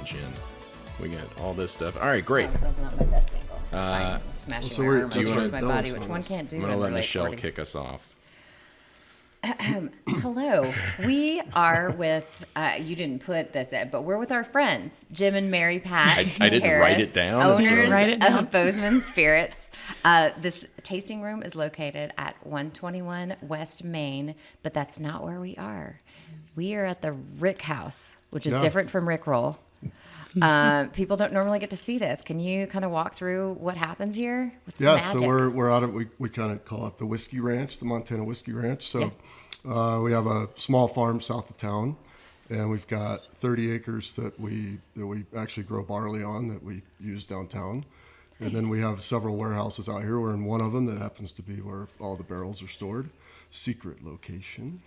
launch in. We got all this stuff. All right, great. Oh, that's not my best angle. It's fine. I'm smashing so my we're- arm do you against wanna- my body, that was which on one us. can't do I'm in gonna the let late Michelle 40s. kick us off. Hello. We are with, you didn't put this in, but we're with our friends, Jim and Mary Pat I didn't Harris, write it down. owners Write it down. of Bozeman Spirits. This tasting room is located at 121 West Main, but that's not where we are. We are at the Rick House, which is different from Rick Roll. People don't normally get to see this. Can you kind of walk through what happens here? What's the magic? So we're out of, we kind of call it the Whiskey Ranch, the Montana Whiskey Ranch. So we have a small farm south of town, and we've got 30 acres that we actually grow barley on that we use downtown. And then we have several warehouses out here. We're in one of them that happens to be where all the barrels are stored. Secret location.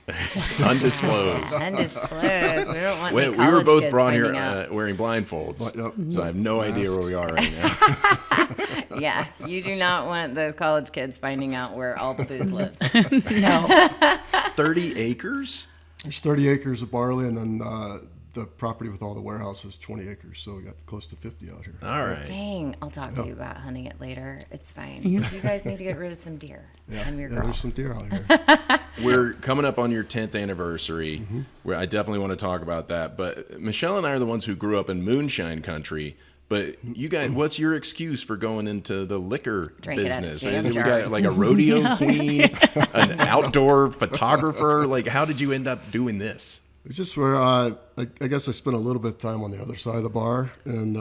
Undisclosed. Undisclosed. We don't want any We were college both kids brought here finding out. wearing blindfolds, Yep. so I have no idea where we are right now. Yeah, you do not want those college kids finding out where all the booze lives. No. 30 acres? There's 30 acres of barley, and then the property with all the warehouses, 20 acres. So we got close to 50 out here. All right. Dang, I'll talk to you about hunting it later. It's fine. You guys need to get rid of some deer. I'm your girl. There's some deer out here. We're coming up on your 10th anniversary. Where I definitely want to talk about that. But Michelle and I are the ones who grew up in moonshine country. But you guys, what's your excuse for going into the liquor Drink it out of business? jam We got jars. like a rodeo queen, an outdoor photographer. Like, how did you end up doing this? It's just where I guess I spent a little bit of time on the other side of the bar, and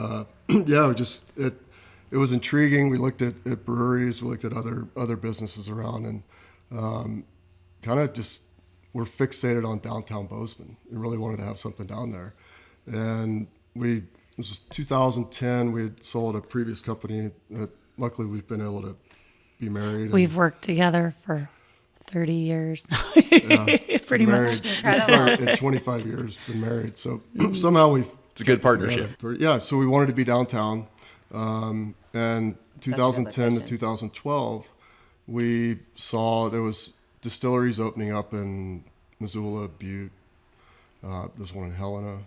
it was intriguing. We looked at breweries, we looked at other businesses around, and kind of just were fixated on downtown Bozeman. We really wanted to have something down there, and this was 2010. We had sold a previous company that luckily we've been able to be married. We've worked together for 30 years. Pretty married. much. We started in 25 years, been married. So somehow It's a good partnership. Yeah, so we wanted to be downtown. And 2010 to location. 2012, we saw there was distilleries opening up in Missoula, Butte. There's one in Helena,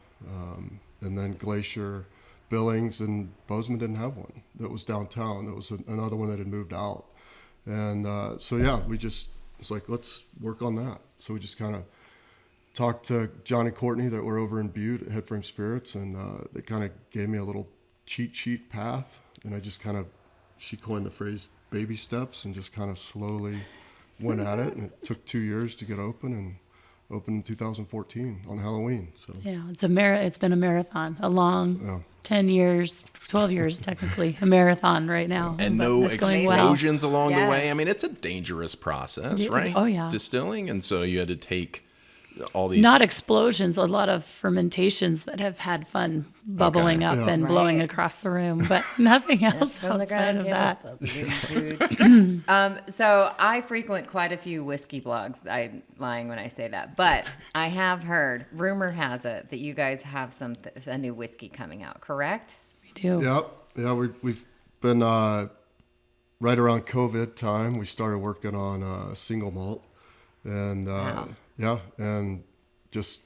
and then Glacier, Billings, and Bozeman didn't have one. That was downtown. There was another one that had moved out. And we just, it's like, let's work on that. So we just kind of talked to John and Courtney that were over in Butte at Headframe Spirits, and they kind of gave me a little cheat sheet path, and I just kind of, she coined the phrase baby steps, and just kind of slowly went at it, and it took 2 years to get open, and opened in 2014 on Halloween. So Yeah, it's been a marathon, a long 10 years, 12 years technically, a marathon right now. And But no it's going well. explosions along Yeah. the way. I mean, it's a dangerous process, Yeah. right? Oh, yeah. Distilling, and so you had to take all these. Not explosions, a lot of fermentations that have had fun bubbling up Yeah. and blowing Right. across the room, but nothing else From the outside ground of up, that. they'll be doing food. So I frequent quite a few whiskey blogs. I'm lying when I say that, but I have heard, rumor has it, that you guys have a new whiskey coming out, correct? We do. we've been right around COVID time. We started working on a single malt, and Wow. and just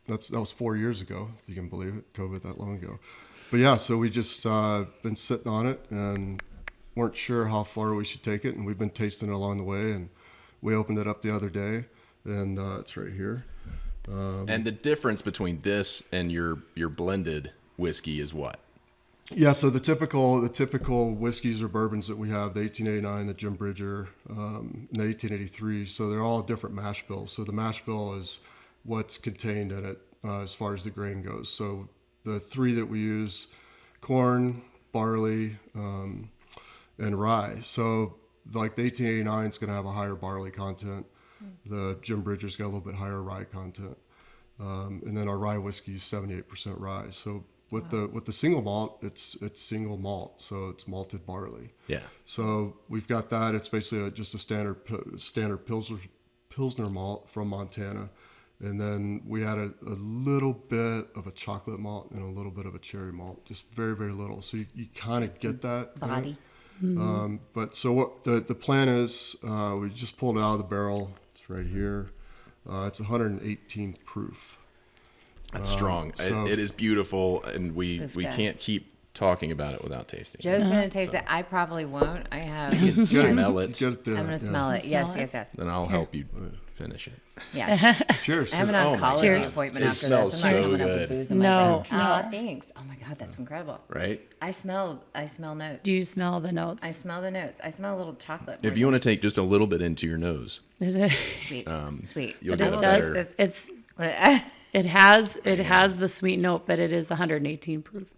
that was 4 years ago, if you can believe it, COVID that long ago. But so we just been sitting on it and weren't sure how far we should take it, and we've been tasting it along the way, and we opened it up the other day, and it's right here. And the difference between this and your blended whiskey is what? Yeah, so the typical whiskeys or bourbons that we have, the 1889, the Jim Bridger, and the 1883, so they're all different mash bills. So the mash bill is what's contained in it as far as the grain goes. So the three that we use, corn, barley, and rye. So like the 1889 is going to have a higher barley content. The Jim Bridger's got a little bit higher rye content. And then our rye whiskey is 78% rye. So with the single malt, it's single malt, so it's malted barley. Yeah. So we've got that. It's basically just a standard Pilsner malt from Montana, and then we add a little bit of a chocolate malt and a little bit of a cherry malt, just very, very little. So you kind of get that Body. But so what the plan is, we just pulled it out of the barrel. It's right here. It's 118 proof. That's strong. so- It is beautiful, and we Oofda. can't keep talking about it without tasting. Joe's gonna taste it. I probably won't. I have. You can smell it, Get it there. I'm gonna yeah. smell it. Smell Yes, it. yes, yes. then I'll help you finish it. Yeah. Cheers. I have an Oh my oncology God. appointment It after smells this. I'm not so coming up good. with booze in my No, brain. Oh, thanks. Oh my God, that's incredible. Right? I smell notes. Do you smell the notes? I smell the notes. I smell a little chocolate. If you want to take just a little bit into your nose, Is it? sweet, sweet. you'll But get it a does. better. It's Dang. it has the sweet note, but it is 118 proof.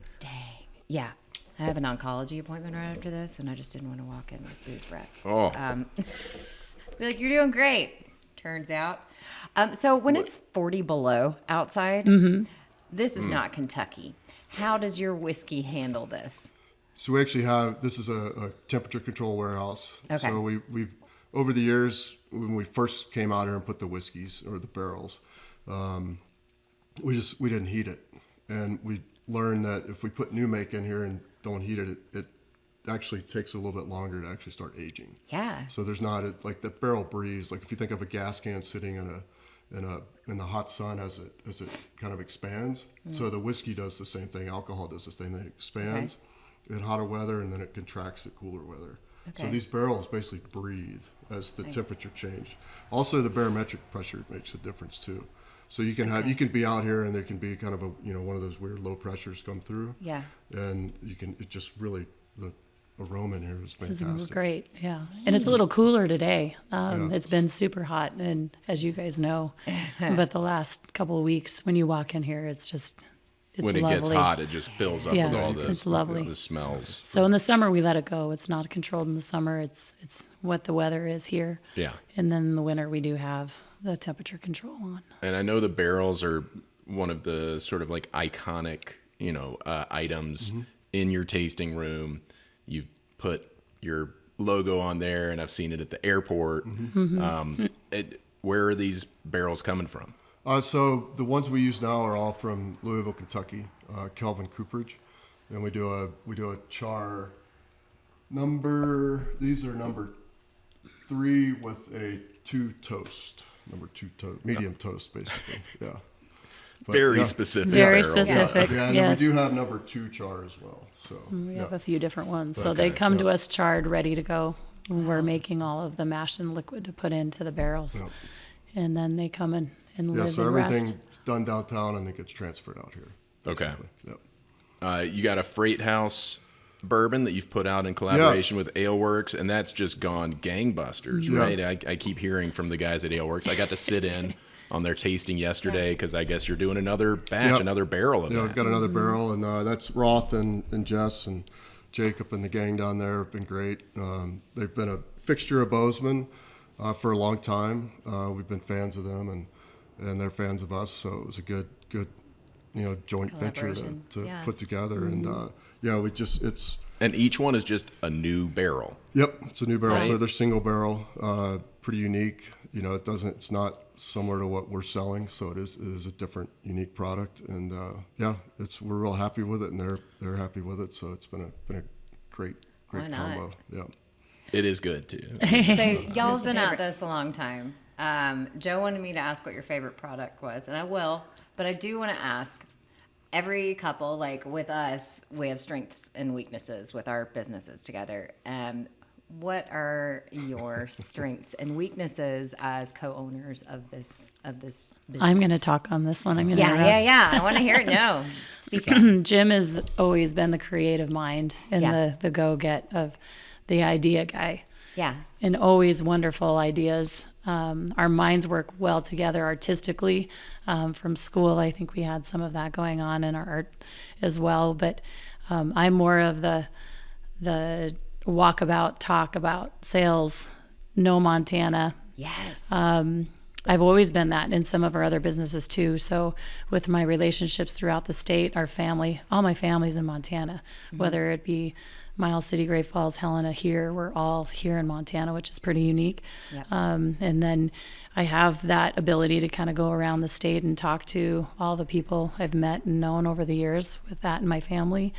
Yeah. I have an oncology appointment right after this, and I just didn't want to walk in with booze breath. Oh, Be like, you're doing great. Turns out. So when it's 40 below outside, this is not Kentucky. How does your whiskey handle this? So we actually have, this is a temperature control warehouse. Okay. So we've, over the years, when we first came out here and put the whiskeys or the barrels, we didn't heat it. And we learned that if we put new make in here and don't heat it, it actually takes a little bit longer to actually start aging. Yeah. So there's not like the barrel breeze. Like if you think of a gas can sitting in the hot sun as it kind of expands. So the whiskey does the same thing. Alcohol does the same thing. It expands in hotter weather and then it contracts at cooler weather. So Okay. these barrels basically breathe as the Nice. temperature changes. Also, the barometric pressure makes a difference too. So you can you can be out here and there can be kind of a one of those weird low pressures come through. Yeah. And it just really the aroma in here is It's fantastic. great, yeah. And it's a little cooler today. Yeah. It's been super hot, and as you guys know, but the last couple of weeks when you walk in here, it's when it lovely. gets hot, it just fills up Yes, with all the, it's lovely. the smells. So in the summer we let it go. It's not controlled in the summer. It's what the weather is here. Yeah. And then in the winter we do have the temperature control on. And I know the barrels are one of the sort of like iconic, items in your tasting room. You put your logo on there, and I've seen it at the airport. Where are these barrels coming from? So the ones we use now are all from Louisville, Kentucky, Kelvin Cooperage, and we do a char number. These are number 3 with a 2 toast, medium toast, basically. Yeah. But, Very yeah. specific. Very barrels. specific. Yeah, and Yes. then we do have number 2 char as well. So We yeah. have a few different ones. So Okay, they come to yeah. us charred, ready to go. We're making all of the mash and liquid to put into the barrels. Yep. And then they come in and Yeah, live so and rest. everything's done downtown and it gets transferred out here. Okay. basically. Yep. You got a Freight House bourbon that you've put out in collaboration with Aleworks, and that's just gone gangbusters, Yeah. right? I keep hearing from the guys at Aleworks. I got to sit in on their tasting yesterday because I guess you're doing another batch, Yep. another barrel of Yeah, that. we've got another barrel, and that's Roth and Jess and Jacob and the gang down there have been great. They've been a fixture of Bozeman for a long time. We've been fans of them, and they're fans of us. So it was a good joint venture Collaboration. to Yeah. put together. And it's And each one is just a new barrel. it's a new barrel. So Right. they're single barrel, pretty unique. It's not similar to what we're selling, so it is a different, unique product, and we're real happy with it, and they're happy with it. So it's been a great Why not? combo. Yeah. It is good too. So y'all have been favorite. at this a long time. Joe wanted me to ask what your favorite product was, and I will, but I do want to ask every couple, like with us, we have strengths and weaknesses with our businesses together. What are your strengths and weaknesses as co-owners of this business? I'm going to talk on this one. I'm going to Yeah. I want to hear it. No, speak up. Jim has always been the creative mind and Yeah. the go-get of the idea guy. Yeah. And always wonderful ideas. Our minds work well together artistically. From school, I think we had some of that going on in our art as well. But I'm more of the walk about, talk about, sales, no Montana. Yes. I've always been that in some of our other businesses too. So with my relationships throughout the state, our family, all my family's in Montana, whether it be Miles City, Great Falls, Helena here, we're all here in Montana, which is pretty unique. Yep. And then I have that ability to kind of go around the state and talk to all the people I've met and known over the years with that in my family.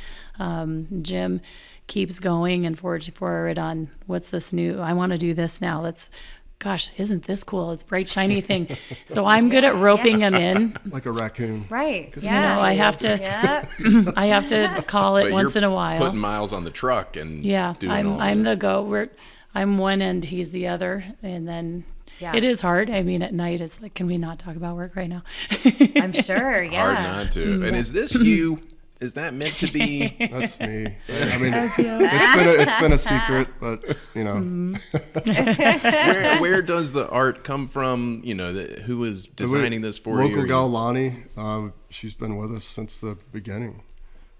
Jim keeps going and forging forward on what's this new, I want to do this now. Let's gosh, isn't this cool? It's bright, shiny thing. So I'm good at roping them in. Like a raccoon. Right. You know, I have to, Yeah. I have to call it But once you're in a while. putting miles on the truck and Yeah, doing all I'm that. the go. I'm one end, he's the other, and then Yeah. it is hard. I mean, at night it's like, can we not talk about work right now? I'm sure. Yeah. Hard not to. And is this you? Is that meant to be? That's me. I mean, it's been a secret, but you know, Where does the art come from? You know, who is designing this for you? local gal Lonnie, she's been with us since the beginning,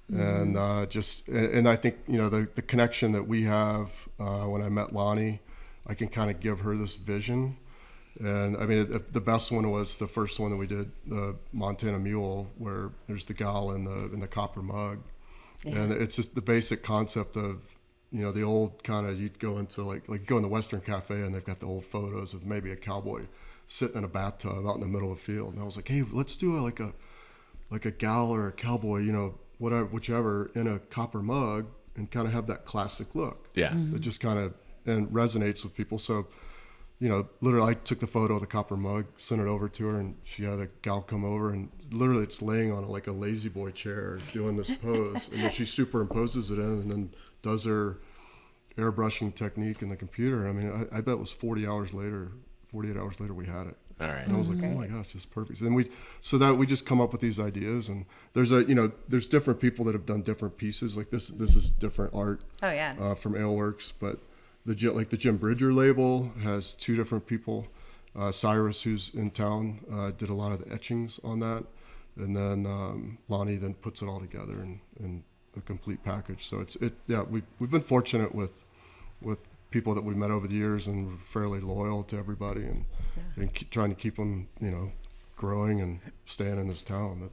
and and I think you know the connection that we have. When I met Lonnie, I can kind of give her this vision. And I mean, the best one was the first one that we did, the Montana Mule, where there's the gal in the copper mug, and it's just the basic concept of, you know, the old kind of, you'd go into like go in the Western Cafe and they've got the old photos of maybe a cowboy sitting in a bathtub out in the middle of a field, and I was like, hey, let's do like a gal or a cowboy, you know, whatever, whichever, in a copper mug, and kind of have that classic look. Yeah. That just kind of and resonates with people. So, you know, literally I took the photo of the copper mug, sent it over to her, and she had a gal come over, and literally it's laying on like a lazy boy chair doing this pose, and then she superimposes it in and then does her airbrushing technique in the computer. I mean, I bet it was 48 hours later we had it. All right. And I was like, oh my gosh, this is perfect. So then we just come up with these ideas, and there's different people that have done different pieces. Like this is different art. Oh, yeah. From Aleworks, but the Jim Bridger label has two different people. Cyrus, who's in town, did a lot of the etchings on that, and then Lonnie then puts it all together in a complete package. So we've been fortunate with people that we've met over the years, and we're fairly loyal to everybody, and trying to keep them, you know, growing and staying in this town that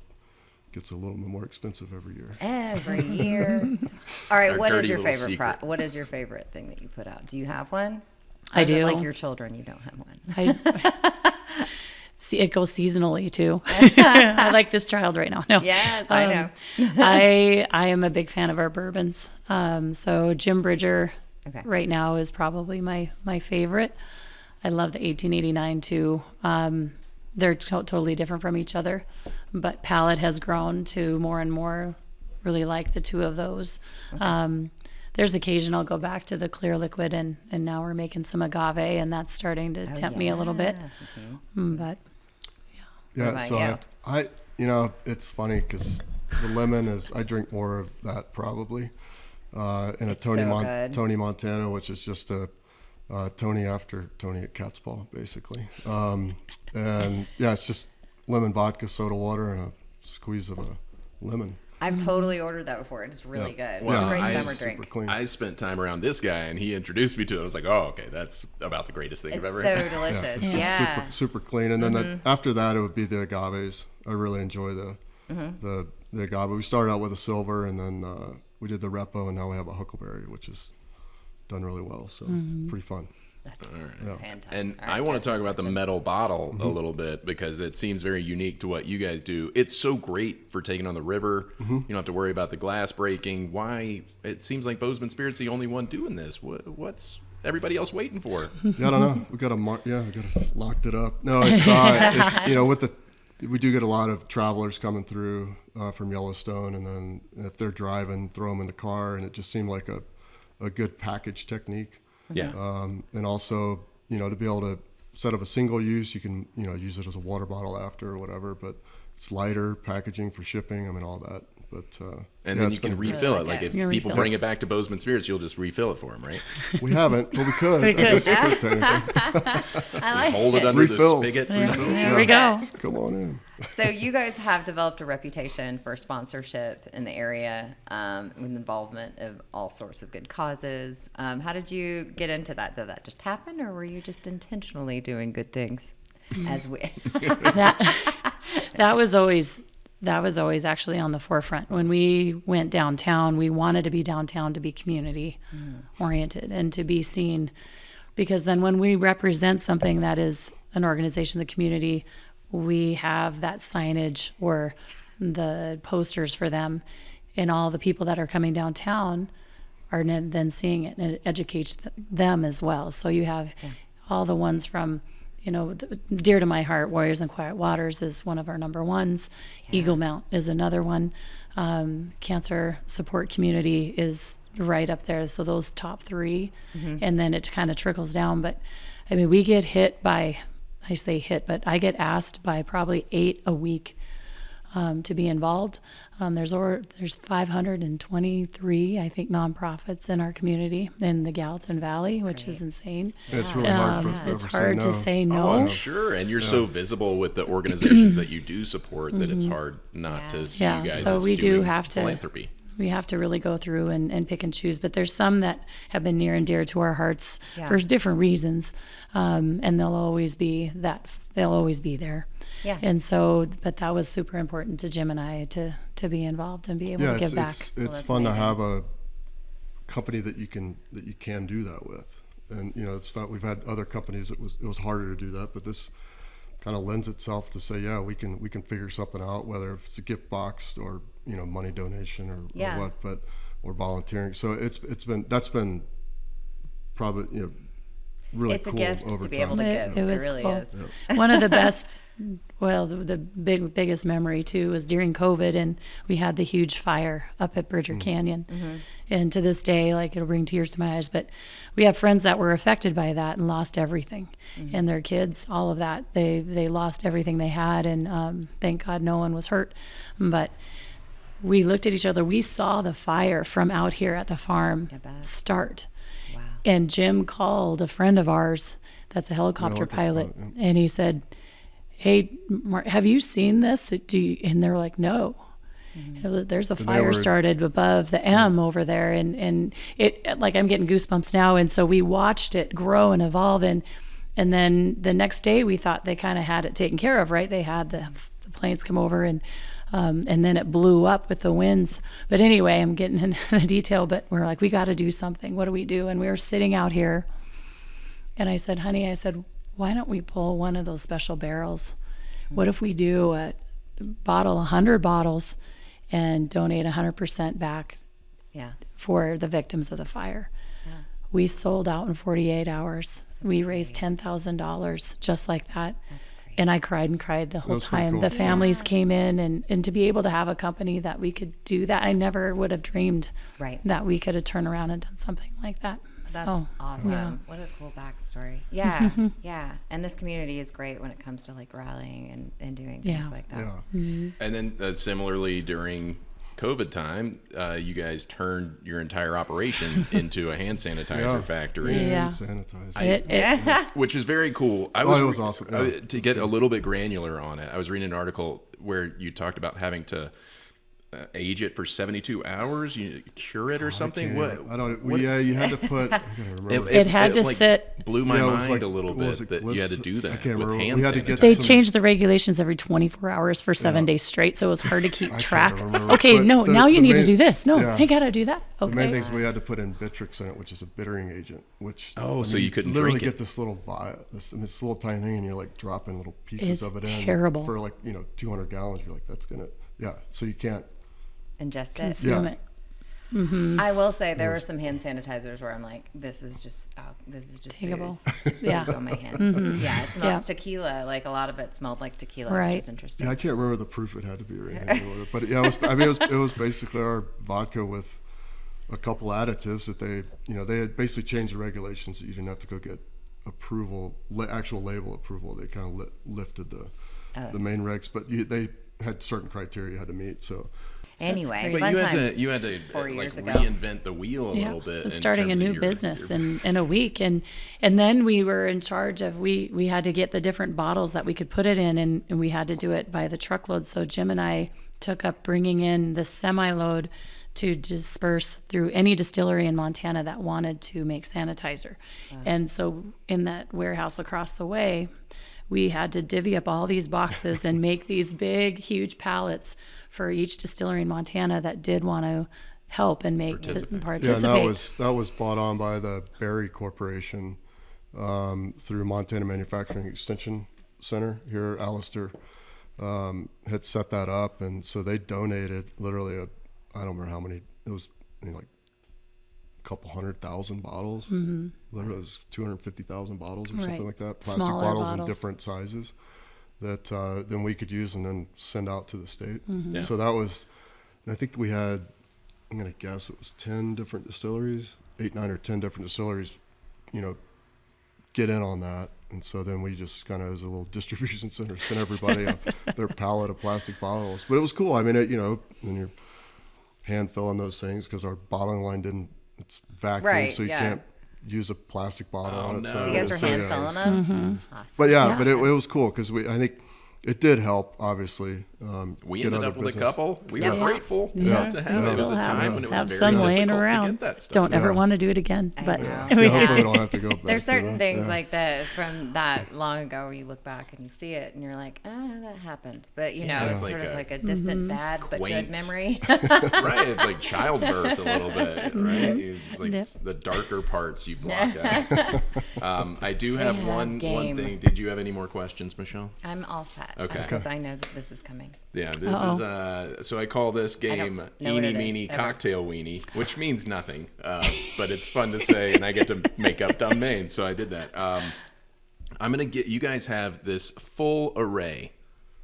gets a little bit more expensive every year. Every year. All right. Our What is dirty your little favorite? secret. What is your favorite thing that you put out? Do you have one? I Or is it do. like your children, you don't have one. See, it goes seasonally too. I like this child right now. No. Yes, I know. I am a big fan of our bourbons. So Jim Bridger Okay. right now is probably my favorite. I love the 1889 too. They're totally different from each other, but palate has grown to more and more really like the two of those. There's occasion I'll go back to the clear liquid, and now we're making some agave, and that's starting to tempt me a little bit. But Yeah, about so you? I you know, it's funny because the lemon is, I drink more of that probably. In a It's so good. Tony Montana, which is just a Tony after Tony at Cat's Paw, basically. And yeah, it's just lemon vodka, soda water, and a squeeze of a lemon. I've totally ordered that before. It's really Yeah. good. Well, it's a great I- summer super drink. clean. I spent time around this guy, and he introduced me to it. I was like, oh, okay, that's about the greatest thing It's I've ever so had. delicious. It's Yeah. just super clean. And then after that, it would be the agaves. I really enjoy the agave. We started out with a silver, and then we did the repo, and now we have a huckleberry, which is done really well. So pretty fun. Fantastic. And All right, I want guys, to talk about the metal bottle a little bit because it seems very unique to what you guys do. It's so great for taking on the river. You don't have to worry about the glass breaking. Why? It seems like Bozeman Spirits the only one doing this. What's everybody else waiting for? Yeah, I don't know. We got locked it up. No, it's you know, we do get a lot of travelers coming through from Yellowstone, and then if they're driving, throw them in the car, and it just seemed like a good package technique. Yeah. And also, you know, to be able to, instead of a single use, you can, you know, use it as a water bottle after or whatever, but it's lighter packaging for shipping. I mean, all that. But And yeah, then it's you can been great. refill Really it. Like like if it. You people refill bring it back to Bozeman Spirits, you'll just refill it for them, right? We haven't, but we could. I guess we could technically. I like Hold it it. under Refills. the spigot. there we go. Come on in. So you guys have developed a reputation for sponsorship in the area, with involvement of all sorts of good causes. How did you get into that? Did that just happen, or were you just intentionally doing good things? As we, That was always actually on the forefront. When we went downtown, we wanted to be downtown to be community oriented and to be seen, because then when we represent something that is an organization in the community, we have that signage or the posters for them, and all the people that are coming downtown are then seeing it, and it educates them as well. So you have all the ones from, dear to my heart, Warriors and Quiet Waters is one of our number ones. Eagle Mount is another one. Cancer support community is right up there. So those top three, and then it kind of trickles down. But I mean, we get hit by, I say hit, but I get asked by probably 8 a week to be involved. There's 523, I think, nonprofits in our community in the Gallatin Valley, which is insane. It's really hard for us to It's ever hard to say no. Oh, I'm sure. And you're so visible with the organizations that you do support that it's hard not to see you guys So as we do doing have to philanthropy. We have to really go through and pick and choose, but there's some that have been near and dear to our hearts for different reasons, and they'll always be there. Yeah. And so, but that was super important to Jim and I to be involved and be able to give back. It's fun to have a company that you can do that with, and it's not. We've had other companies it was harder to do that, but this kind of lends itself to say, we can figure something out, whether it's a gift box or money donation or what, or volunteering. So that's been probably really It's cool a gift over to be time. able to give. It was really cool. is. One of the best, the biggest memory too was during COVID, and we had the huge fire up at Bridger Canyon. And to this day, like, it'll bring tears to my eyes, but we have friends that were affected by that and lost everything, and their kids, all of that, they lost everything they had, and thank God no one was hurt. But we looked at each other. We saw the fire from out here at the farm start. Wow. And Jim called a friend of ours that's a helicopter pilot, and he said, "Hey, Mark, have you seen this? And they're like, "No." There's a fire started above the M over there, and it, like, I'm getting goosebumps now. And so we watched it grow and evolve, and then the next day we thought they kind of had it taken care of, right? They had the planes come over, and then it blew up with the winds. But anyway, I'm getting into the detail, but we're like, we got to do something. What do we do? And we were sitting out here, and I said, honey, why don't we pull one of those special barrels? What if we do a bottle, 100 bottles, and donate 100% back for the victims of the fire? We sold out in 48 hours. We raised $10,000 just like that. That's great. And I cried and cried the whole time. Cool. The families came in, and to be able to have a company that we could do that, I never would have dreamed that we could have turned around and done something like that. That's awesome. What a cool backstory. Yeah. Yeah. And this community is great when it comes to, like, rallying and doing things like that. And then similarly during COVID time, you guys turned your entire operation into a hand sanitizer factory. Hand sanitizer. Which is very cool. It was awesome. To get a little bit granular on it, I was reading an article where you talked about having to age it for 72 hours, you cure it or something. You had to put. I gotta remember. It had to sit. Blew my mind a little bit that you had to do that. I can't with remember. hand We had to sanitizer. get They changed the regulations every 24 hours for 7 days straight, so it was hard to keep track. remember. Okay, But no, now you need to do this. No, yeah. I gotta do that. The main Okay. things we had to put in Bitrix in it, which is a bittering agent. Which so you couldn't literally drink it. get this little vial, this little tiny thing, and you're like dropping little pieces It's of it in terrible. for like 200 gallons. You're like, that's gonna So you can't. Ingest it. Consume Yeah. it. I will say there were some hand sanitizers where I'm like, this is just Takeable. booze. Yeah. Booze on my hands. Yeah, it smells tequila. Like, a lot of it smelled like tequila, Right. which is interesting. Yeah, I can't remember the proof it had to be or anything with it, but yeah, it was basically our vodka with a couple additives that they had basically changed the regulations that you didn't have to go get approval, actual label approval. They kind of lifted the main regs, but they had certain criteria you had to meet. So Anyway, But fun times. you had to 4 like years ago. reinvent the wheel a little bit. It was in starting a terms of new your- business your- in a week, and then we were in charge of we had to get the different bottles that we could put it in, and we had to do it by the truckload. So Jim and I took up bringing in the semi-load to disperse through any distillery in Montana that wanted to make sanitizer. And so in that warehouse across the way, we had to divvy up all these boxes and make these big, huge pallets for each distillery in Montana that did want to help and participate. yeah, and that was bought on by the Berry Corporation through Montana Manufacturing Extension Center here. Alistair had set that up, and so they donated literally I don't remember how many. It was like a couple 100,000 bottles. Literally, it was 250,000 bottles or something Right. like that. Plastic Smaller bottles in bottles. different sizes that then we could use and then send out to the state. Yeah. So that was, and I think we had, I'm going to guess it was 10 different distilleries, 8, 9, or 10 different distilleries, get in on that. And so then we just kind of, as a little distribution center, sent everybody their pallet of plastic bottles. But it was cool. I mean, when you're hand filling those things, because our bottling line it's vacuum, Right, so you yeah. can't use a plastic bottle on it. no. So, So you guys were hand yeah, filling it's- them? Awesome. But Yeah. but it was cool because I think it did help, obviously. We get ended other up with business. a couple. We Yeah. were grateful Yeah. to have. We It was still a time when it was have very some laying difficult to around. get that stuff. Don't ever Yeah. want to do it again. I But know. Yeah, we hopefully we have. don't have to go back There's to certain that. things Yeah. like that from that long ago where you look back and you see it and you're like, that happened. But, Yeah, it's it's sort like of a like a distant bad but quaint- good memory. Right, it's like childbirth a little bit, right? It's like Yep. the darker parts you block out. I do have have one game. thing. Did you have any more questions, Michelle? I'm all set. Okay. Because I know that this is coming. Yeah, this is so I call this game don't know what Eenie it is, Meenie ever. Cocktail Weenie, which means nothing, but it's fun to say, and I get to make up dumb names, so I did that. I'm gonna get you guys have this full array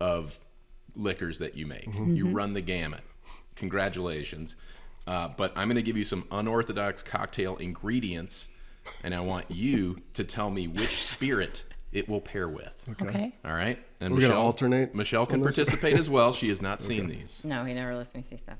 of liquors that you make. You run the gamut. Congratulations. But I'm gonna give you some unorthodox cocktail ingredients, and I want you to tell me which spirit it will pair with. Okay. All right, and We're gonna alternate Michelle can on this? participate as well. She has not seen these. No, he never lets me see stuff.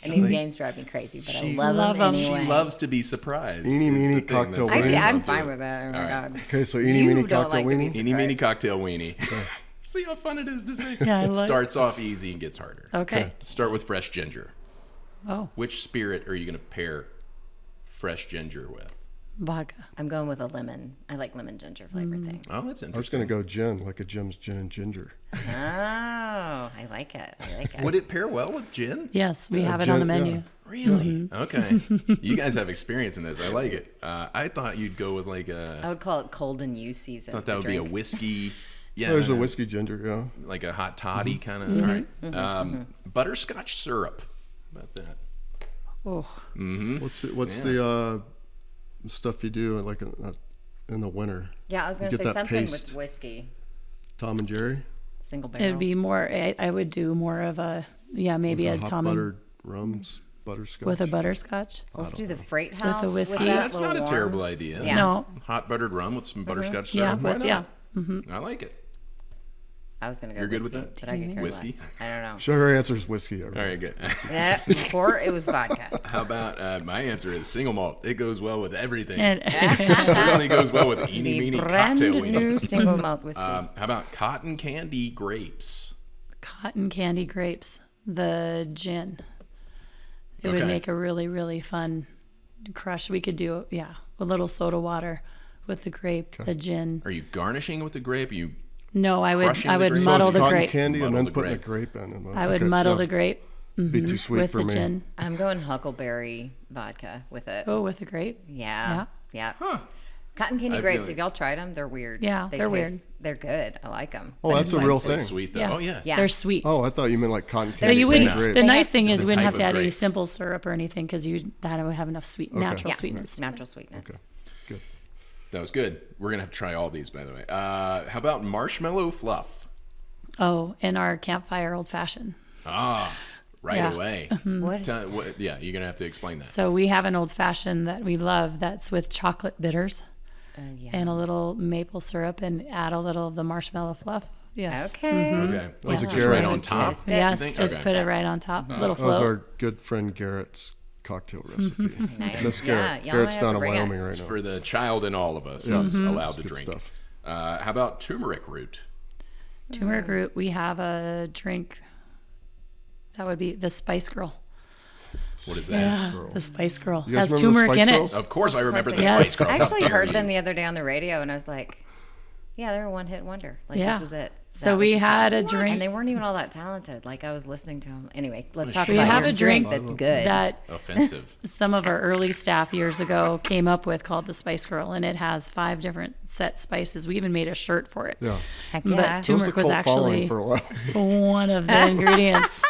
And these games drive me crazy, but She I love them anyway. She loves to be surprised. Eenie is the Meenie thing Cocktail that's Weenie. I'm fun fine to with that. Oh my All right. God. Okay, so Eenie You Meenie don't Cocktail like to be Weenie. Eenie Meenie surprised. Cocktail Weenie. See how fun it is to say? Yeah, I It like- starts off easy and gets harder. Okay. Start with fresh ginger. Oh, Which spirit are you going to pair fresh ginger with? vodka. I'm going with a lemon. I like lemon ginger flavored things. Oh, that's I was interesting. going to go gin, like a Jim's Gin and Ginger. Oh, I like it. I like it. Would it pair well with gin? Yes, we Yeah, have it on the gin, menu. yeah. Really? Okay. You guys have experience in this. I like it. I thought you'd go with like I a. would call it cold and you season. I thought that would be a drink. whiskey. Yeah. There's a whiskey ginger, yeah. Like a hot toddy kind of. All right. Butterscotch syrup. How about that? Oh, What's the stuff you do like in the winter? Yeah, I was going You to get say that something paste. with whiskey. Tom and Jerry? Single barrel. it'd be more. I would do more of a maybe Like a hot Tom and- buttered rums, butterscotch. with a butterscotch. Let's do the Freight House With the whiskey. that That's little not a warm- terrible idea. Yeah. No, Hot buttered rum with some butterscotch yeah, syrup. Why with not? yeah. I like it. I was going to go You're good whiskey, with that? but I could care Whiskey? less. I don't know. Sure, her answer is whiskey. All right, good. Yeah, before it was vodka. How about my answer is single malt. It goes well with everything. And, Certainly goes well with Eenie The Meenie brand Cocktail Weenie. new single malt whiskey. How about cotton candy grapes? cotton candy grapes, the gin. It Okay. would make a really, really fun crush. We could do, a little soda water with the grape, the gin. Are you garnishing with the grape? You No, I would Crushing the grape? So muddle it's the cotton grape. candy and Muddle then the putting the grape. grape in. I would Okay, muddle yeah. the grape Be too sweet with for the me. gin. I'm going huckleberry vodka with it. Oh, with the grape. Yeah. Yeah. Huh. Cotton candy I grapes, feel like- have y'all tried them? They're weird. Yeah, they're weird. They're good. I like them. Oh, that's a real It's like thing. sweet though. Yeah. Oh yeah. Yeah. They're sweet. Oh, I thought you meant like cotton But But candy. you with wouldn't. grape. The They nice have- thing It's is a we wouldn't type have to of add any grape. simple syrup or anything because that would have enough natural Yeah. sweetness. Natural sweetness. Good. That was good. We're gonna have to try all these, by the way. How about marshmallow fluff? Oh, and our campfire old fashioned. Ah, right Yeah. away. What is Yeah, you're gonna have to explain that. So we have an old fashioned that we love that's with chocolate bitters yeah. and a little maple syrup and add a little of the marshmallow fluff. Yes. Okay. Okay. was a Just Garrett. right on top. Toast it. Yes, You think? just Okay. put it right on top. Little That was float. our good friend Garrett's cocktail recipe. Nice. Miss Yeah, Garrett. y'all Garrett's might have down to in bring it. Wyoming right It's now. for the child in all of us Yeah. who's allowed to Good drink. stuff. How about turmeric root? Turmeric root. We have a drink that would be the Spice Girl. What is that? Yeah, Girl. the Spice Girl You guys has remember the turmeric Spice in Girls? it. Of course, I remember the Yes. Spice Girls. I How actually dare heard you. them the other day on the radio, and I was like, yeah, they're a one-hit wonder. Like, Yeah. this is it. So That we was had a it. drink And they weren't even all that talented. Like, I was listening to them. Anyway, let's talk We about have your a drink that's good. that Offensive. some of our early staff years ago came up with called the Spice Girl, and it has 5 different set spices. We even made a shirt for it. Yeah. Heck But yeah. There was a turmeric was cult following actually for a while. one of the ingredients.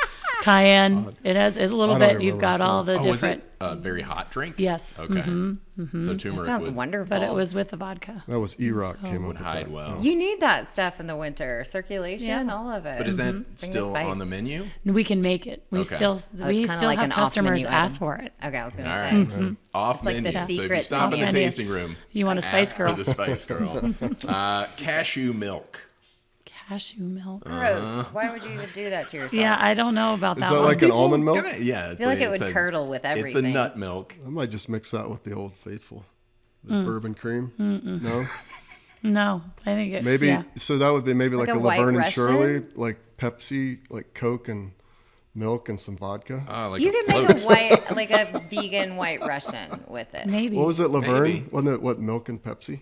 cayenne. It's a little I don't bit. You've remember. got all the Oh, is different. it a very hot drink? Yes. Okay. So That turmeric sounds would, wonderful. But it was with the vodka. That was E-Rock came would up with hide that. well. You need that stuff in the winter. Circulation, Yeah. all of it. But is that Bring the still on spice. the menu? We can make it. We Okay. still Oh, it's we kinda still like have an customers off-menu ask item. for it. Okay, I was going All to right. say. Off like the menu. So if you secret stop in the off-menu. tasting room, You want a Spice ask Girl. for the Spice Girl. Cashew milk. Cashew milk. Gross. Why would you even do that to yourself? Yeah, I don't know about Is that that one. like an almond milk? Yeah. I feel like it would curdle with everything. It's a nut milk. I might just mix that with the Old Faithful, the bourbon cream. No, No, I think it. maybe. Yeah. So that would be maybe Like like, a a White Laverne and Russian? Shirley, like Pepsi, like Coke and milk and some vodka. Like You a could float. make a white, like a vegan white Russian with it. Maybe. What was it, Laverne? Maybe. Wasn't it what milk and Pepsi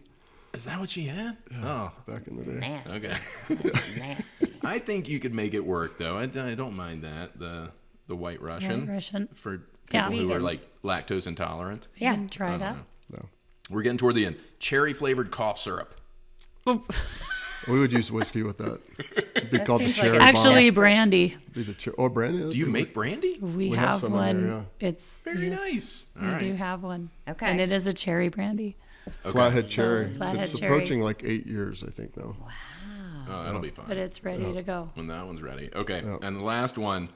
Is that what you had? Oh, back in the day? Nasty. okay. Nasty. I think you could make it work, though. I don't mind that. The White Russian. White Russian. For people Yeah. who are Vegans. like lactose intolerant. You Yeah. can try that. No, We're getting toward the end. Cherry flavored cough syrup. we would use whiskey with that. It'd be That called the seems like cherry a- bomb. Actually, brandy. Be the brandy. Do you make brandy? We We have have some in one. here, It's Very yes, nice. All We right. do have one. Okay. And it is a cherry brandy. Flathead cherry? Flathead It's cherry. approaching like 8 years, I think now. Oh, that'll be fun. But it's ready to go. When that one's ready. Okay. And the last one,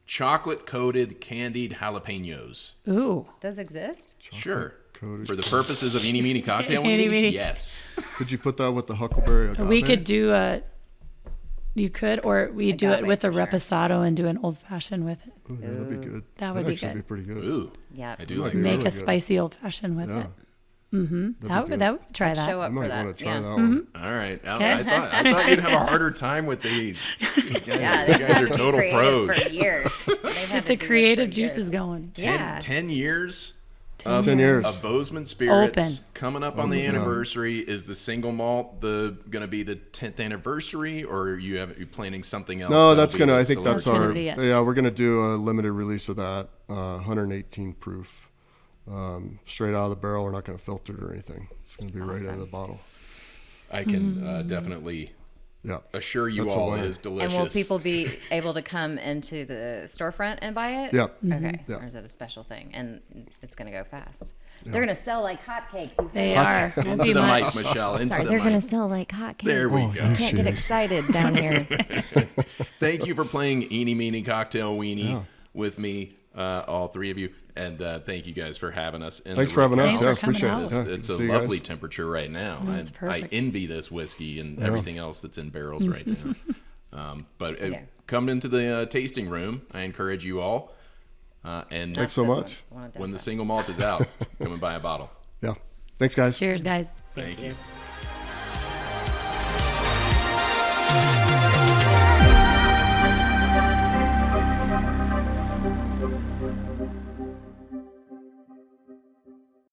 chocolate coated candied jalapenos. Ooh. Those exist? Sure. coated For the purposes of Eenie Meenie Cocktail Eenie Weenie, Meenie. yes. Could you put that with the huckleberry agave? We could do a. You could, or we do it Agave with a for sure. reposado and do an old fashioned with it. Ooh, that'd be good. That would be actually good. be pretty good. Ooh. Yeah. I do Might like be that. Make really a good. spicy old fashioned with Yeah. it. That would try that. Show I up for might that. want to try yeah. that one. All right. I thought you'd have a harder time with these. You guys, Yeah, you they've guys had are to be total creative pros. for years. They've had to The do this creative for juice years. is going. Yeah. 10 years. 10 years. Of Bozeman Spirits Open. coming up on the anniversary. Is the single malt going to be the 10th anniversary, or are you planning something else? No, that'll that's be gonna. the I think that's That's gonna our. be it. Yeah, we're gonna do a limited release of that, 118 proof, straight out of the barrel. We're not gonna filter it or anything. It's gonna be right out of the bottle. I can definitely Yeah. assure you That's a all it winner. is delicious. And will people be able to come into the storefront and buy it? Yep. Okay. Yeah. Or is it a special thing? And it's going to go fast. They're going to sell like hotcakes. You They heard are. Into the mic, Michelle. Into Sorry, the they're mic. going to sell like hotcakes. There we go. Can't get excited down here. Thank you for playing Eenie Meenie Cocktail Weenie with me, all three of you. And thank you guys for having us. Thanks for having us. Thanks Yeah, for coming appreciate out. it. Yeah, It's good a to see you lovely guys. temperature right now. It's I perfect. envy this whiskey and everything else that's in barrels right now. But Yeah. come into the tasting room. I encourage you all. And Thanks so This one. much. I wanna when the dip single malt is out, come and buy a bottle. Yeah. Thanks, guys. Cheers, guys. Thank you.